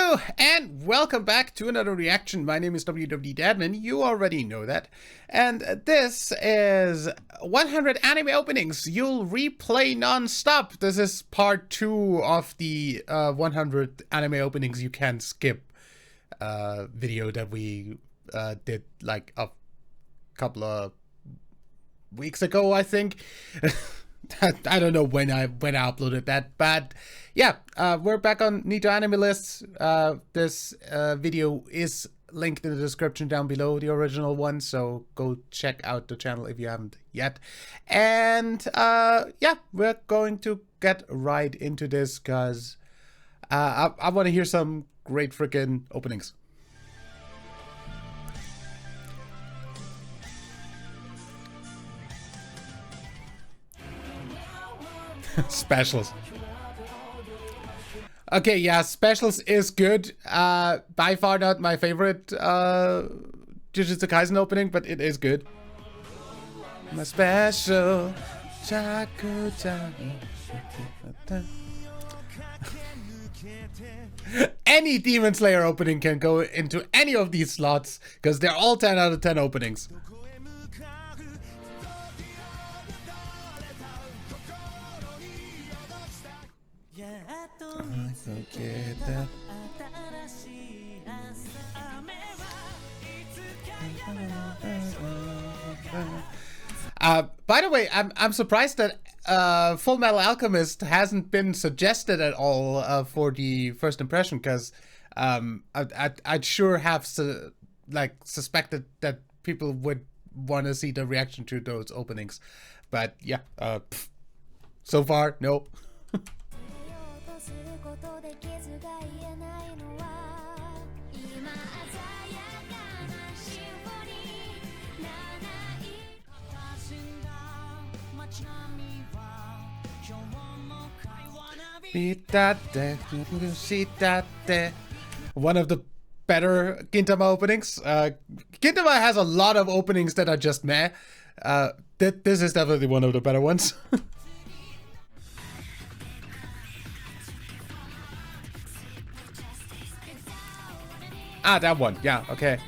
Hello and welcome back to another reaction. My name is WW Dadman, you already know that. And this is 100 anime openings you'll replay non-stop. This is part 2 of the 100 anime openings you can skip video that we did like a couple of weeks ago, I think. I don't know when I uploaded that, but yeah, we're back on Nito Anime Lists. This video is linked in the description down below, the original one, so go check out the channel if you haven't yet. And yeah, we're going to get right into this because I want to hear some great freaking openings. Specials. Okay, yeah, Specials is good. By far not my favorite Jujutsu Kaisen opening, but it is good. My special Any Demon Slayer opening can go into any of these slots because they're all 10 out of 10 openings. By the way, I'm surprised that Full Metal Alchemist hasn't been suggested at all for the first impression, because I'd sure have suspected that people would want to see the reaction to those openings, but yeah, so far no. One of the better Gintama openings. Gintama has a lot of openings that are just meh. This is definitely one of the better ones. Ah, that one. Yeah, okay.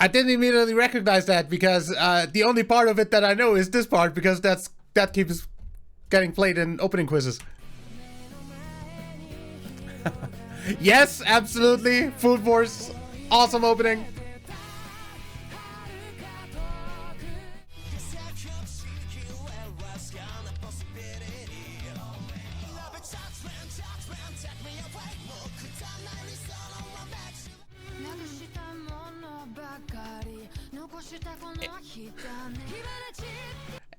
I didn't immediately recognize that because the only part of it that I know is this part, because that keeps getting played in opening quizzes. Yes, absolutely. Food Force, awesome opening.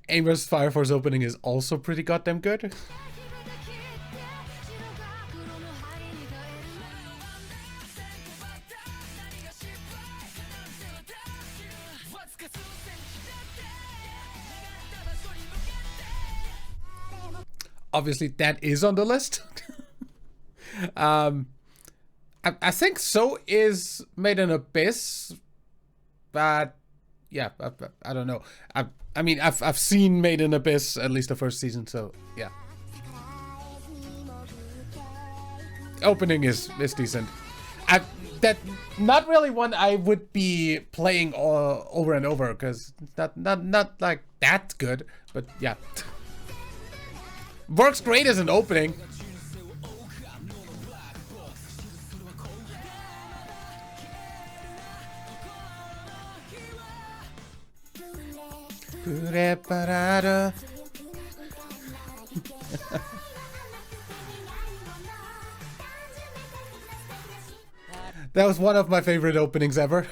Amos Fire Force opening is also pretty goddamn good. Obviously, that is on the list. I think so is Made in Abyss, but yeah, I don't know. I mean, I've seen Made in Abyss, at least the first season, so yeah. Opening is decent. That not really one I would be playing over and over, because not like that good, but yeah. Works great as an opening. That was one of my favorite openings ever.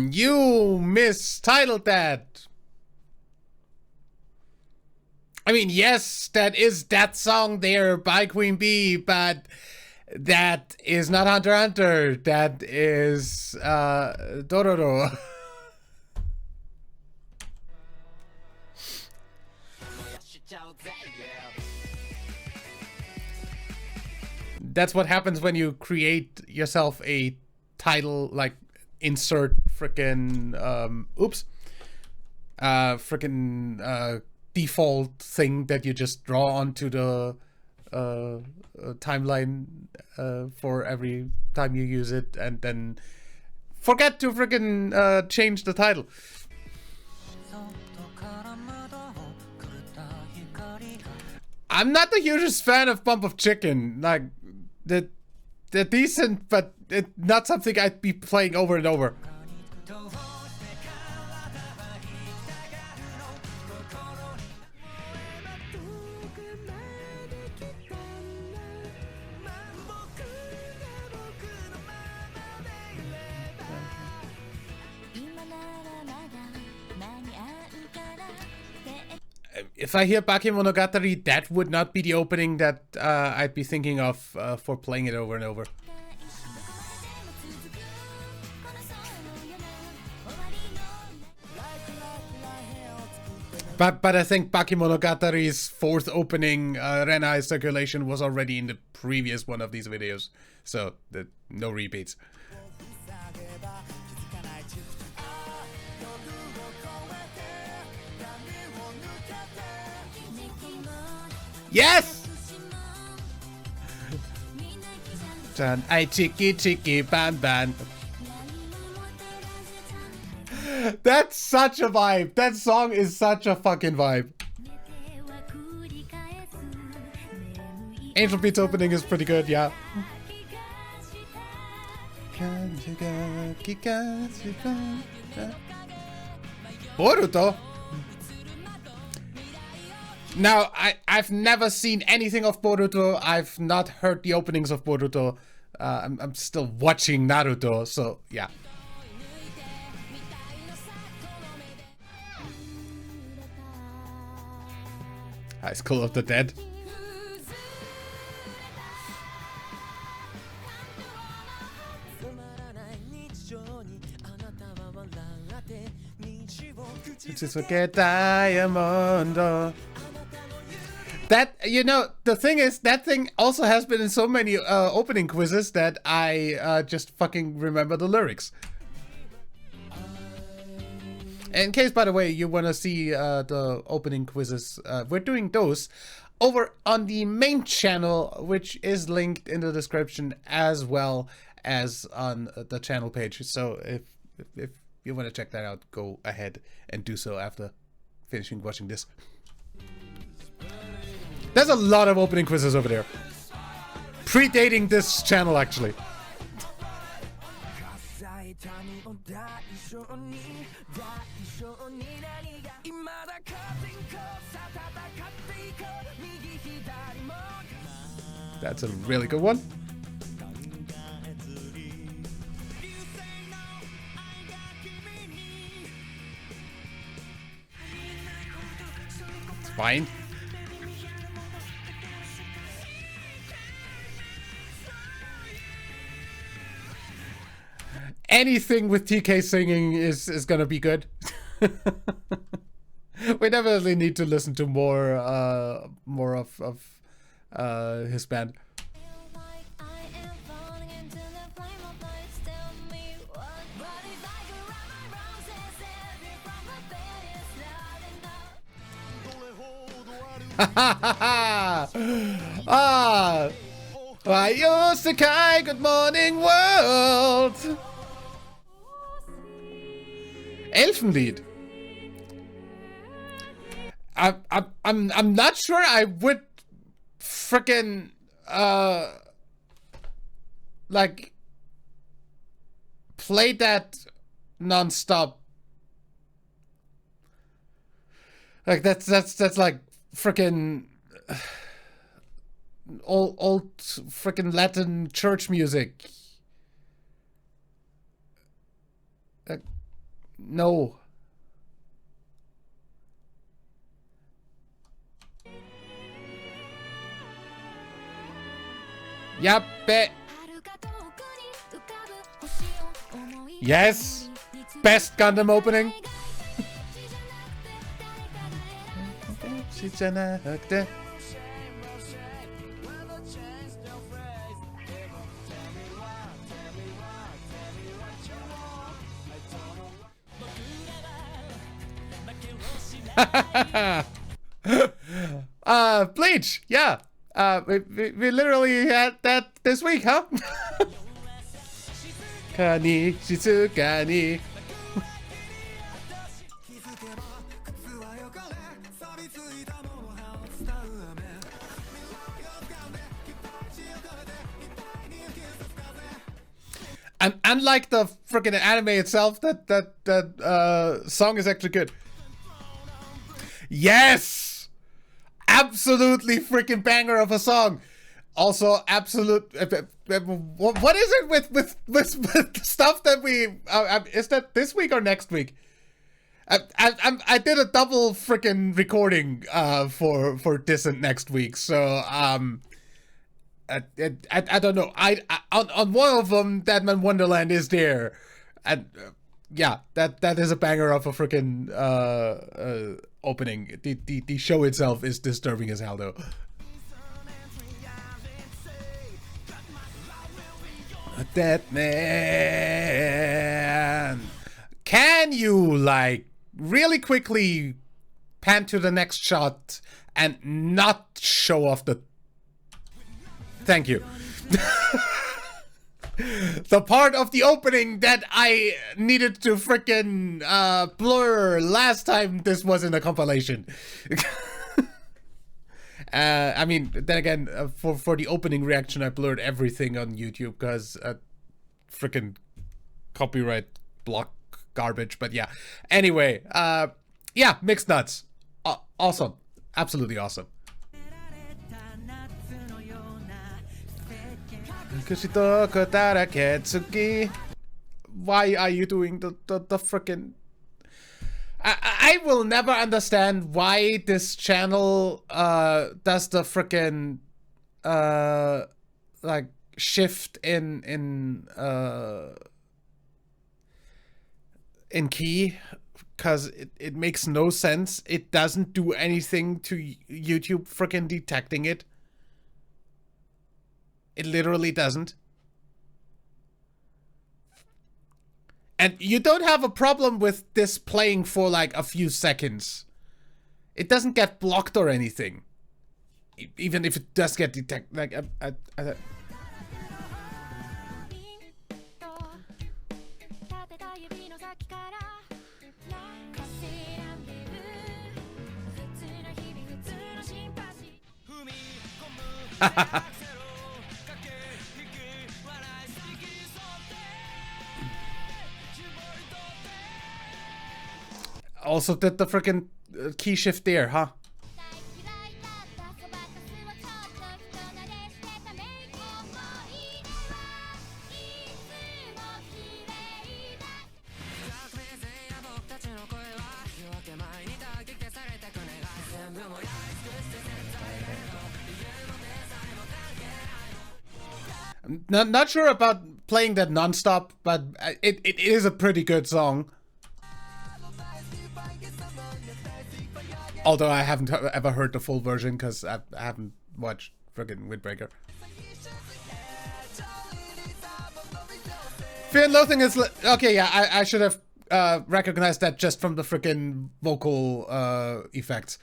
You mistitled that. I mean, yes, that is that song there by Queen Bee, but that is not Hunter x Hunter. That is Dororo. That's what happens when you create yourself a title, like insert frickin' oops. Frickin' default thing that you just draw onto the timeline for every time you use it, and then forget to freaking change the title. I'm not the hugest fan of Bump of Chicken. Like, they're decent, but it's not something I'd be playing over and over. If I hear Bakemonogatari, that would not be the opening that I'd be thinking of for playing it over and over. But I think Bakemonogatari's fourth opening, Renai Circulation, was already in the previous one of these videos, so no repeats. Yes! Chan ai chiki chiki ban ban. That's such a vibe. That song is such a fucking vibe. Angel Beats opening is pretty good, yeah. Boruto? Now, I've never seen anything of Boruto. I've not heard the openings of Boruto. I'm still watching Naruto, so yeah. High School of the Dead. Diamondo. That, you know, the thing is, that thing also has been in so many opening quizzes that I just fucking remember the lyrics. In case, by the way, you want to see the opening quizzes, we're doing those over on the main channel, which is linked in the description, as well as on the channel page. So if you want to check that out, go ahead and do so after finishing watching this. There's a lot of opening quizzes over there. Predating this channel, actually. That's a really good one. It's fine. Anything with TK singing is gonna be good. We definitely need to listen to more of his band. Ayo Sakai, good morning world. Elfenlied. I'm not sure I would frickin' like play that non-stop. Like that's like frickin' old frickin' Latin church music. No. Yep. Yes. Best Gundam opening. Bleach, yeah. We literally had that this week, huh? Kani, Shizuka ni. And unlike the freaking anime itself, that song is actually good. Yes, absolutely freaking banger of a song. Also, absolute. What is it with stuff that we? Is that this week or next week? I did a double freaking recording for this and next week, so I don't know. On one of them, Deadman Wonderland is there, and yeah, that is a banger of a freaking opening. The show itself is disturbing as hell, though. Deadman, can you like really quickly pan to the next shot and not show off the? Thank you. The part of the opening that I needed to frickin' blur last time this was in a compilation. I mean, then again, for the opening reaction, I blurred everything on YouTube because frickin' copyright block garbage. But yeah. Anyway, yeah, Mixed Nuts. Awesome. Absolutely awesome. Why are you doing the frickin'... I will never understand why this channel does the frickin' like shift in key, because it makes no sense. It doesn't do anything to YouTube frickin' detecting it. It literally doesn't. And you don't have a problem with this playing for like a few seconds. It doesn't get blocked or anything. Even if it does get detected. Like, also did the freaking key shift there, huh? I'm not sure about playing that non-stop, but it is a pretty good song. Although I haven't ever heard the full version because I haven't watched friggin' Windbreaker. Fear and Loathing is... Okay, yeah, I should have recognized that just from the friggin' vocal effects.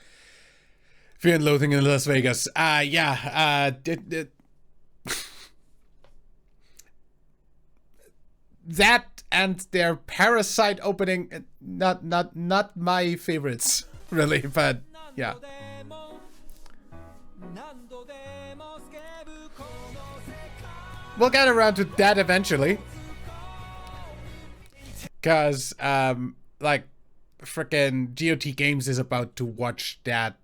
Fear and Loathing in Las Vegas. Yeah, that and their Parasite opening, not my favorites. Really, but yeah. We'll get around to that eventually. Cause like frickin' GOT Games is about to watch that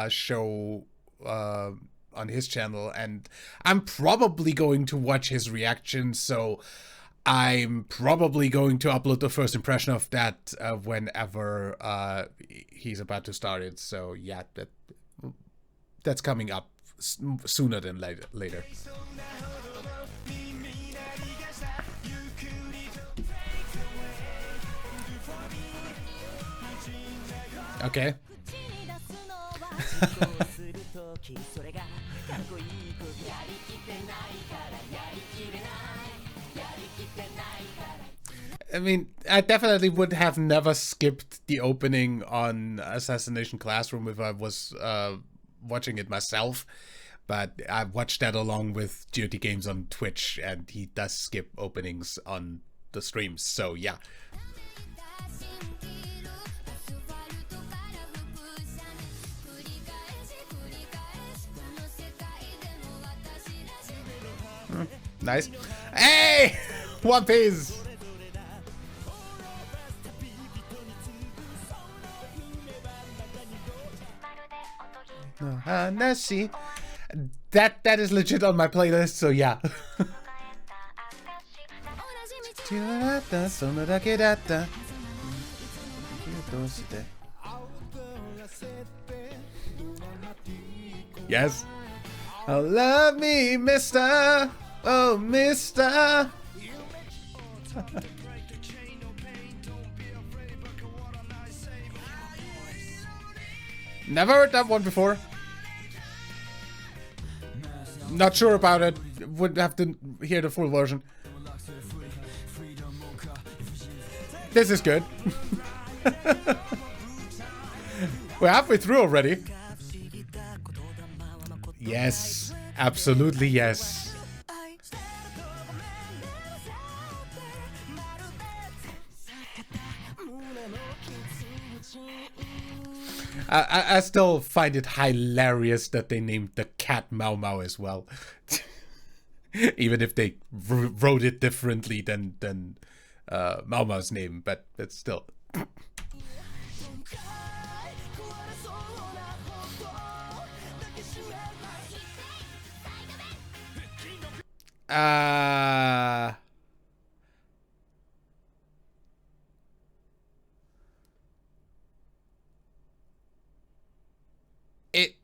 show on his channel, and I'm probably going to watch his reaction, so I'm probably going to upload the first impression of that whenever he's about to start it. So yeah, that's coming up sooner than later. Okay. I mean, I definitely would have never skipped the opening on Assassination Classroom if I was watching it myself. But I watched that along with GOT Games on Twitch, and he does skip openings on the streams. So yeah. Nice. Hey! One Piece! Hanashi. That is legit on my playlist, so yeah. Yes. Oh, love me, mister. Oh, mister. Never heard that one before. Not sure about it. Would have to hear the full version. This is good. We're halfway through already. Yes, absolutely yes. I still find it hilarious that they named the cat Mau Mau as well. Even if they wrote it differently than Mau Mau's name, but it's still.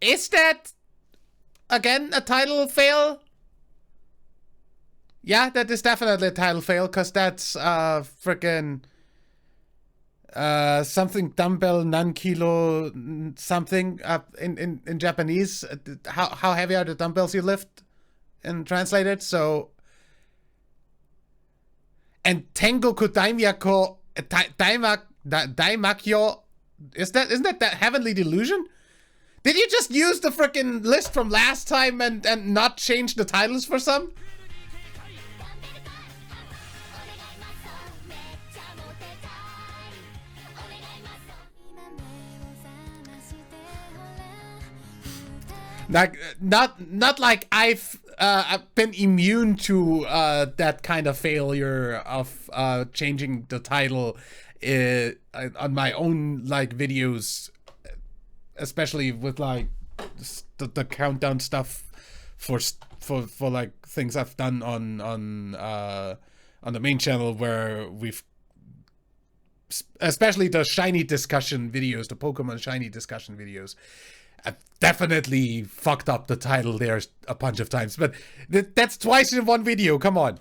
Is that again a title fail? Yeah, that is definitely a title fail, because that's freaking something dumbbell non-kilo something in Japanese. How heavy are the dumbbells you lift and translated? So, and Tengoku Daimyako Daimakyo, isn't that Heavenly Delusion? Did you just use the frickin' list from last time and not change the titles for some? Like, not like I've been immune to that kind of failure of changing the title on my own like videos. Especially with like the countdown stuff for like things I've done on the main channel, where we've, especially the shiny discussion videos, the Pokemon shiny discussion videos, I've definitely fucked up the title there a bunch of times. But that's twice in one video. Come on.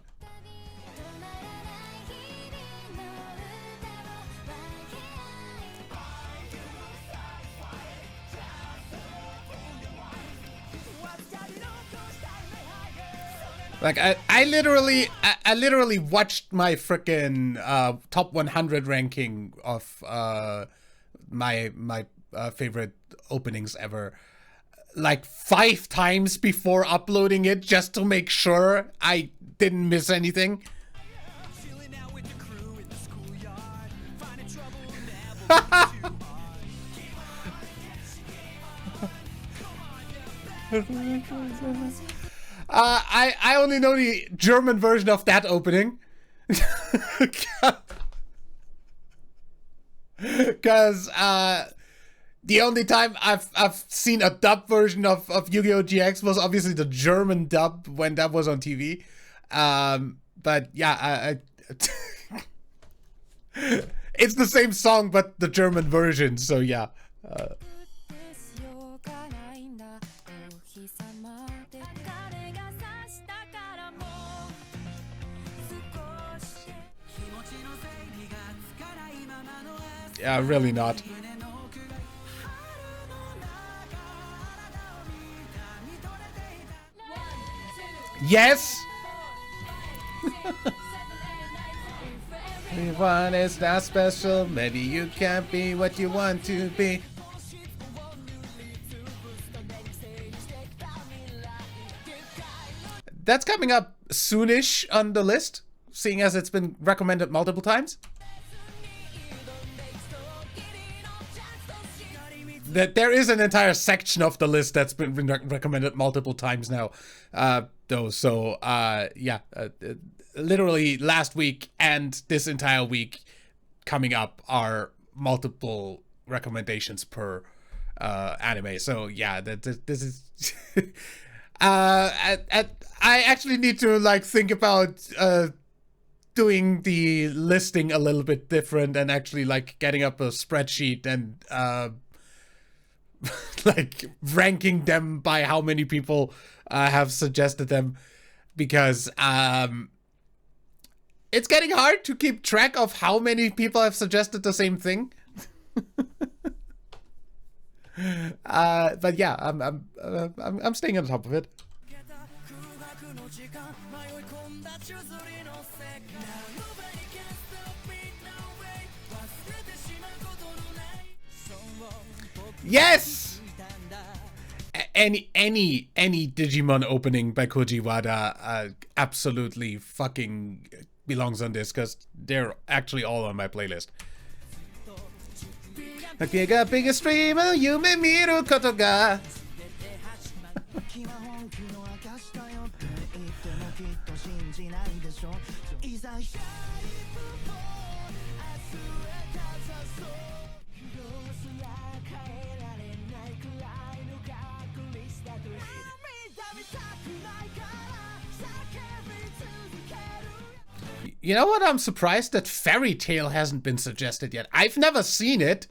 Like I literally watched my frickin' top 100 ranking of my favorite openings ever, like 5 times before uploading it, just to make sure I didn't miss anything. I only know the German version of that opening. Because the only time I've seen a dub version of Yu-Gi-Oh! GX was obviously the German dub when that was on TV. But yeah, it's the same song but the German version, so yeah. Yeah, really not. Yes! Everyone is not special. Maybe you can't be what you want to be. That's coming up soonish on the list, seeing as it's been recommended multiple times. That there is an entire section of the list that's been recommended multiple times now, though. So yeah, literally last week and this entire week coming up are multiple recommendations per anime. So yeah, this is. I actually need to like think about doing the listing a little bit different and actually like getting up a spreadsheet and like ranking them by how many people have suggested them, because it's getting hard to keep track of how many people have suggested the same thing. But yeah, I'm staying on top of it. Yes! Any Digimon opening by Koji Wada absolutely fucking belongs on this, because they're actually all on my playlist. 影がビッグストリームの夢見ることがYou know what? I'm surprised that Fairy Tail hasn't been suggested yet. I've never seen it.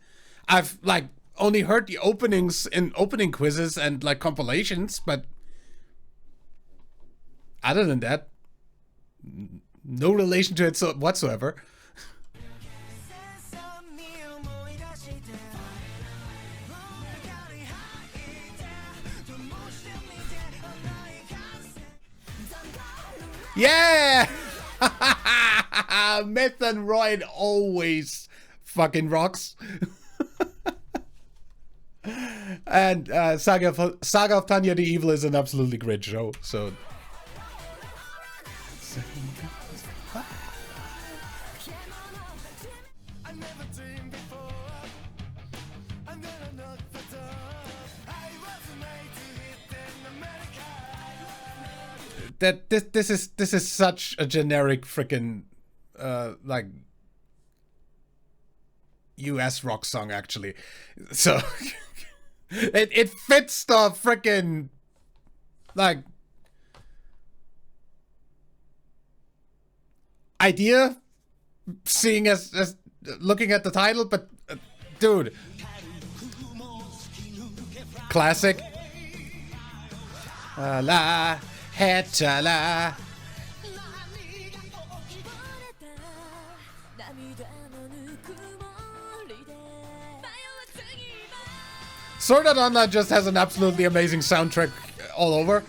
I've like only heard the openings in opening quizzes and like compilations, but other than that, no relation to it whatsoever. Yeah! Myth and Roid always fucking rocks. And Saga of Tanya the Evil is an absolutely great show, so... This is such a generic freaking like US rock song, actually. So it fits the freaking like idea, seeing as looking at the title, but dude, classic. La Hetala. Sword Art Online just has an absolutely amazing soundtrack all over.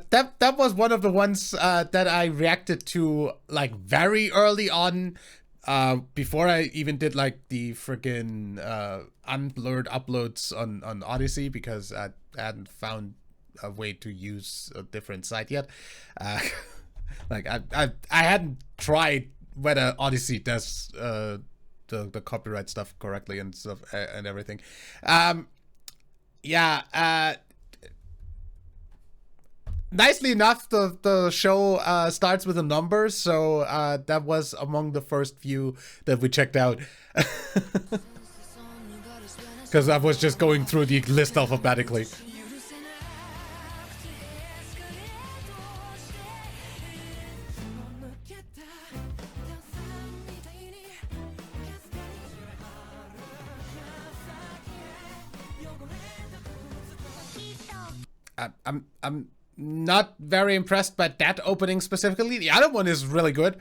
That was one of the ones that I reacted to like very early on, before I even did like the freaking unblurred uploads on Odyssey, because I hadn't found a way to use a different site yet. Like I hadn't tried whether Odyssey does the copyright stuff correctly and stuff and everything. Yeah. Nicely enough, the show starts with a number, so that was among the first few that we checked out. Because I was just going through the list alphabetically. I'm not very impressed by that opening specifically. The other one is really good.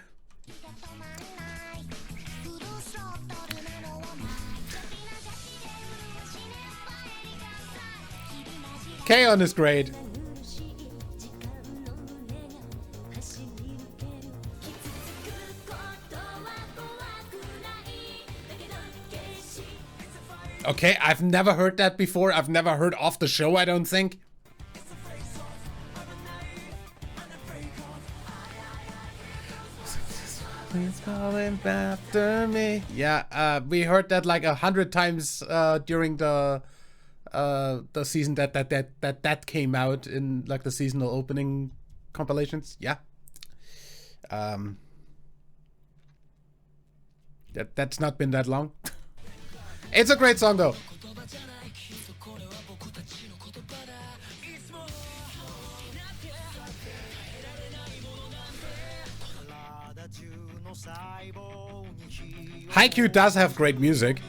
K-On! Is great. Okay, I've never heard that before. I've never heard off the show, I don't think. Please call him after me. Yeah, we heard that like 100 times during the season that came out in like the seasonal opening compilations. Yeah. That's not been that long. It's a great song though. Haikyuu does have great music.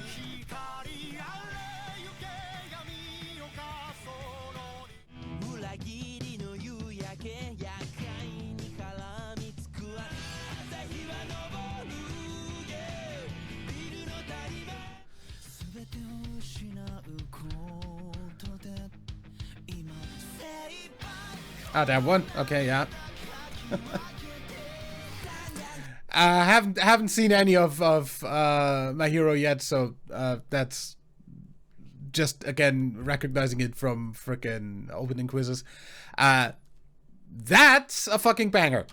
Ah, that one? Okay, yeah. I haven't seen any of My Hero yet, so that's just again recognizing it from frickin' opening quizzes. That's a fucking banger.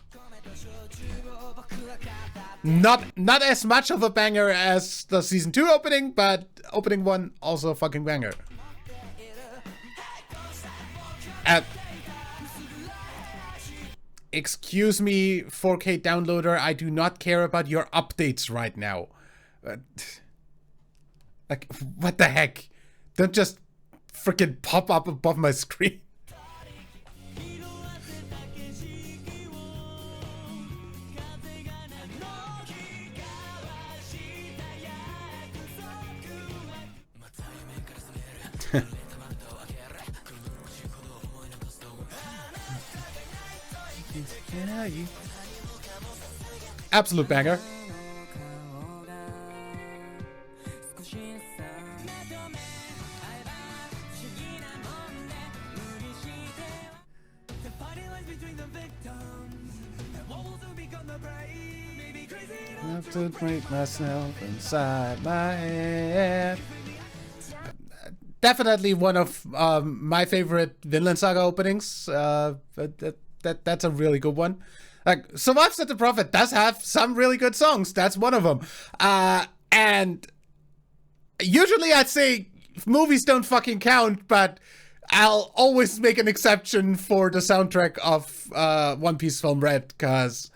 Not as much of a banger as the season 2 opening, but opening 1 also a fucking banger. Excuse me, 4K downloader, I do not care about your updates right now. Like, what the heck? Don't just freaking pop up above my screen. Absolute banger. I have to break myself inside my head. Definitely one of my favorite Vinland Saga openings. That's a really good one. Like, Survive Said the Prophet does have some really good songs. That's one of them. And usually I'd say movies don't fucking count, but I'll always make an exception for the soundtrack of One Piece Film Red, because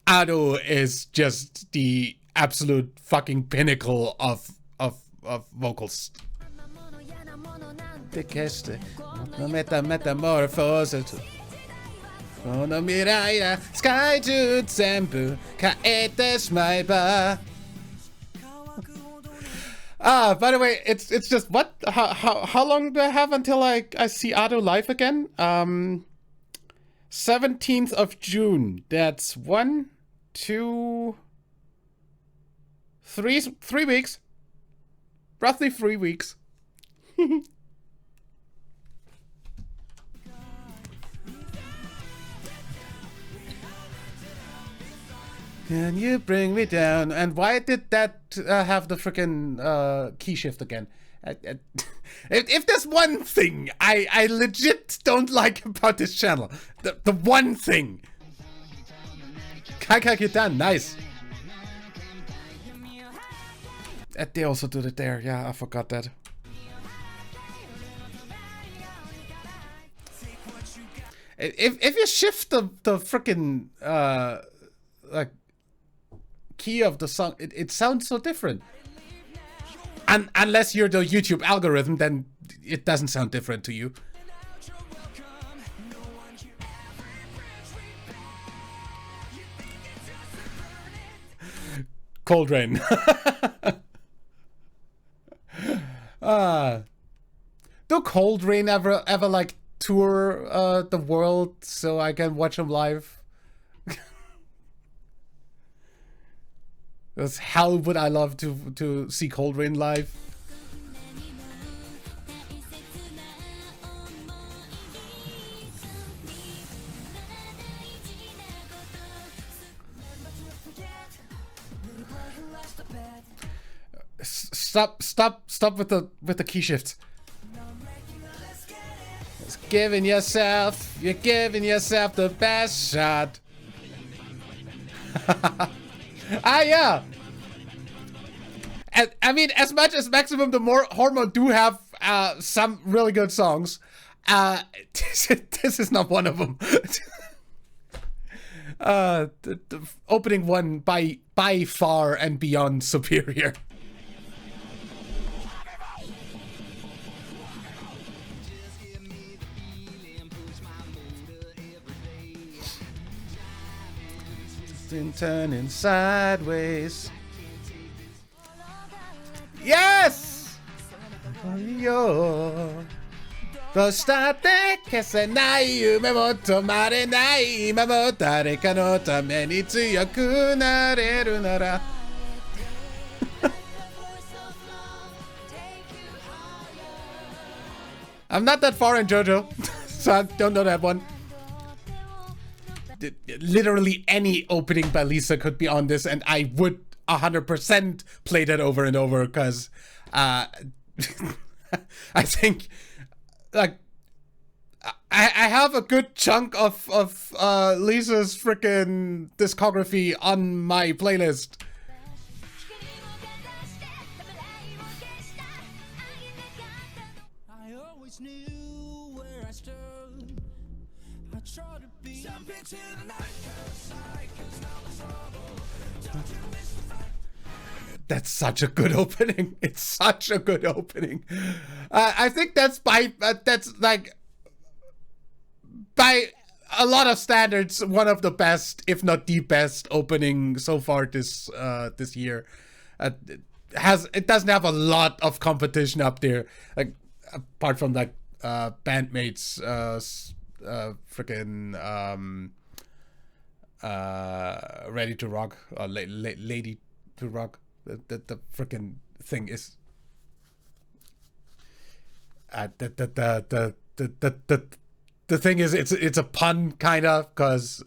Ado is just the absolute fucking pinnacle of vocals. Metamorphose. この未来やスカイ中全部変えてしまえば by the way, it's just what? How long do I have until I see Ado live again? 17th of June. That's 1, 2, 3 weeks. Roughly 3 weeks. Can you bring me down? And why did that have the freaking key shift again? If there's one thing I legit don't like about this channel, the one thing. Kaikai Kitan, nice. They also did it there. Yeah, I forgot that. If you shift the freaking like key of the song, it sounds so different. And unless you're the YouTube algorithm, then it doesn't sound different to you. Cold Rain. Do Cold Rain ever like tour the world so I can watch them live? Because how would I love to see Cold Rain live? Stop with the key shifts. You're giving yourself the best shot. Yeah. And, I mean, as much as Maximum the Hormone do have some really good songs, this is not one of them. The opening one by far and beyond superior. Turning sideways. Yes! Yo. どうしたって消せない夢も止まれない今も誰かのために強くなれるならI'm not that far in JoJo, so I don't know that one. Literally any opening by Lisa could be on this, and I would 100% play that over and over, because I think, like, I have a good chunk of Lisa's freaking discography on my playlist. I always knew where I stood. I tried to be That's such a good opening. It's such a good opening. I think that's like by a lot of standards one of the best, if not the best, opening so far this year. It doesn't have a lot of competition up there, like apart from like Bandmates, freaking Ready to Rock or Lady to Rock. The freaking thing is the thing is it's a pun kinda, cause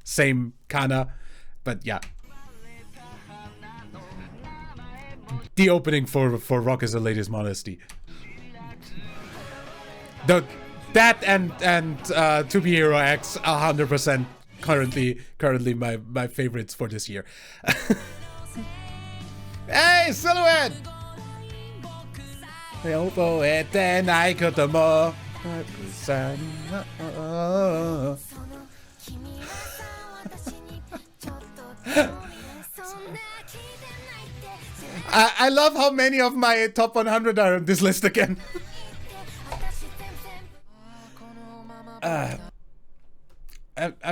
same kinda, but yeah. The opening for Rock is the Latest Modesty. That and To Be Hero X 100% currently my favorites for this year. Hey, Silhouette! I love how many of my top 100 are on this list again. I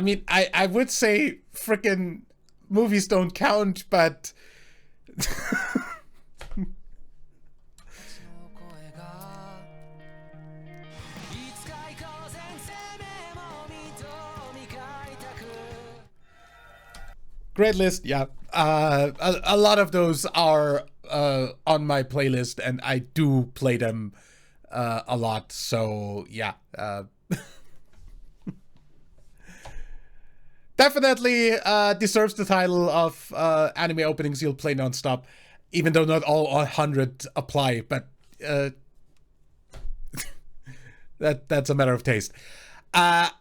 mean, I would say freaking movies don't count, but great list, yeah. A lot of those are on my playlist, and I do play them a lot. So yeah, definitely deserves the title of anime openings you'll play nonstop, even though not all 100 apply. But that's a matter of taste. I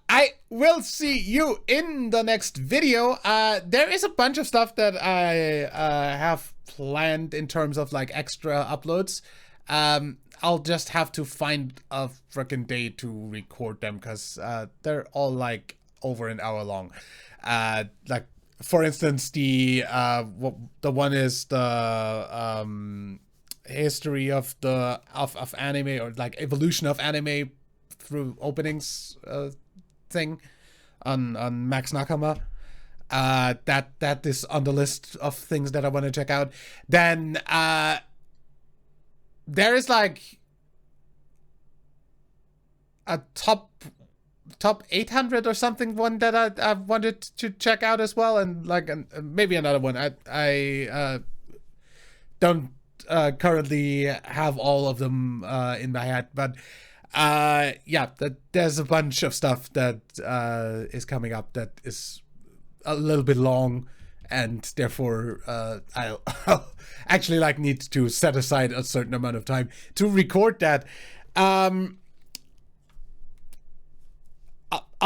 will see you in the next video. There is a bunch of stuff that I have planned in terms of like extra uploads. I'll just have to find a freaking day to record them, because they're all like over an hour long. Like for instance, the one is the history of anime, or like evolution of anime through openings thing on Max Nakama. That is on the list of things that I want to check out. Then there is like a top 800 or something one that I wanted to check out as well, and like maybe another one. I don't currently have all of them in my head, but yeah, there's a bunch of stuff that is coming up that is a little bit long and therefore I'll actually like need to set aside a certain amount of time to record that. I'll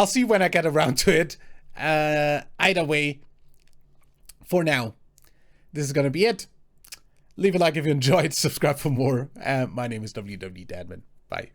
see when I get around to it. Either way, for now, this is gonna be it. Leave a like if you enjoyed, subscribe for more. My name is WWDadman. Bye.